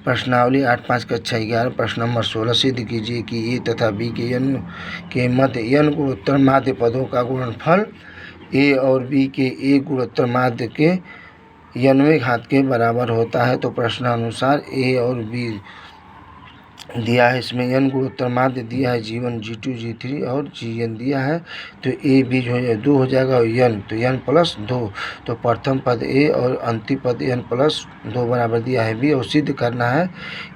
प्रश्नावली 8.5 कक्षा 11 प्रश्न नंबर 16 सिद्ध कीजिए कि ए तथा बी के n के मध्य n गुणोत्तर माध्य पदों का गुणनफल ए और बी के ए गुणोत्तर माध्य के n वें घात के बराबर होता है। तो प्रश्नानुसार ए और बी दिया है, इसमें n गुणोत्तर माध्य दिया है G1 G2 G3 और Gn दिया है। तो ए बी जो है 2 हो जाएगा और n तो n प्लस 2, तो प्रथम पद a और अंतिम पद n प्लस 2 बराबर दिया है b, और सिद्ध करना है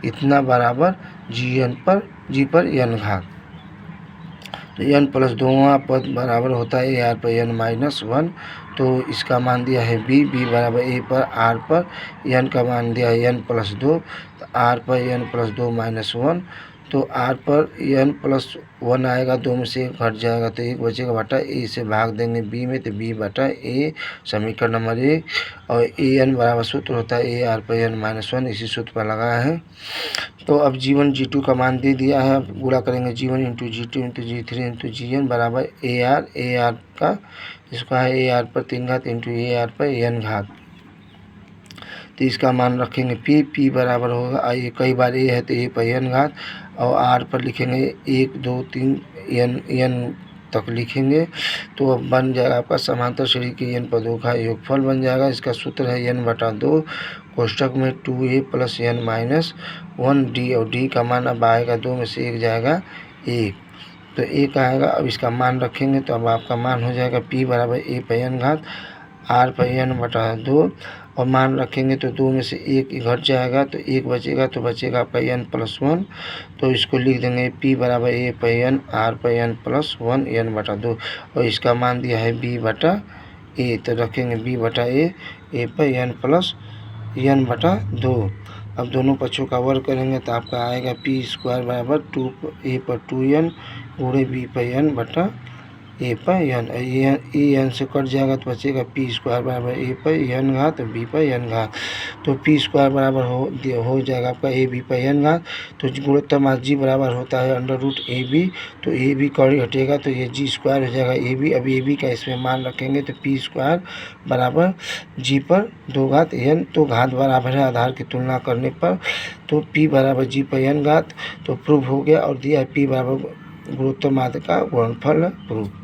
इतना बराबर G पर n घात। तो n प्लस 2वां पद बराबर होता है a r पर n माइनस 1, तो इसका मान दिया है b बराबर a पर r पर n का मान दिया है n प्लस 2, तो r पर n प्लस 2 माइनस 1, तो r पर n प्लस 1 आएगा, 2 में से 1 घट जाएगा तो 1 बचेगा बटा a से भाग देंगे b में, तो b बटा a समीकरण नंबर 1। और a n बराबर सूत्र होता है a r पर n माइनस 1, इसी सूत्र पर लगाया है। तो अब G1 G2 का मान दे दिया है, अब गुणा करेंगे G1 into G2 into G3 into Gn बराबर a r का इसका है a r पर 3 घात इंटू a r पर n घात। तो इसका मान रखेंगे p बराबर होगा कई बार a है तो a पर n घात, और r पर लिखेंगे 1 2 3 n तक लिखेंगे। तो अब बन जाएगा आपका समांतर श्रेणी के n पदों का योगफल बन जाएगा। इसका सूत्र है n बटा 2 कोष्ठक में 2a plus n minus 1d, और d का मान अब आएगा 2 में से 1 जाएगा 1, तो 1 आएगा। अब इसका मान रखेंगे तो अब आपका मान हो जाएगा p बराबर a पर n घात r पर n बटा 2, और मान रखेंगे तो 2 में से 1 घट जाएगा तो 1 बचेगा, तो बचेगा आपका n प्लस 1, तो इसको लिख देंगे p बराबर a पर n r पर n प्लस 1 n बटा 2, और इसका मान दिया है b बटा a, तो रखेंगे b बटा a पर n प्लस n बटा 2। अब दोनों पक्षों का वर्ग करेंगे तो आपका आएगा p स्क्वायर बराबर 2a पर 2n गुणे b पर n बटा a पर n, a n से कट जाएगा तो बचेगा p स्क्वायर बराबर a पर n घात b पर n घात। तो p स्क्वायर बराबर हो जाएगा आपका a b पर n घात, तो गुणोत्तर माध्य g बराबर होता है अंडर रूट ए बी, तो ए बी कौड़ी हटेगा तो ये g स्क्वायर हो जाएगा ए बी। अब ए बी का इसमें मान रखेंगे तो p स्क्वायर बराबर g पर 2 घात n, तो घात बराबर है आधार की तुलना करने पर, तो p बराबर g पर n घात, तो प्रूफ हो गया और दिया है p बराबर गुणोत्तर माध्य का गुणनफल प्रूफ।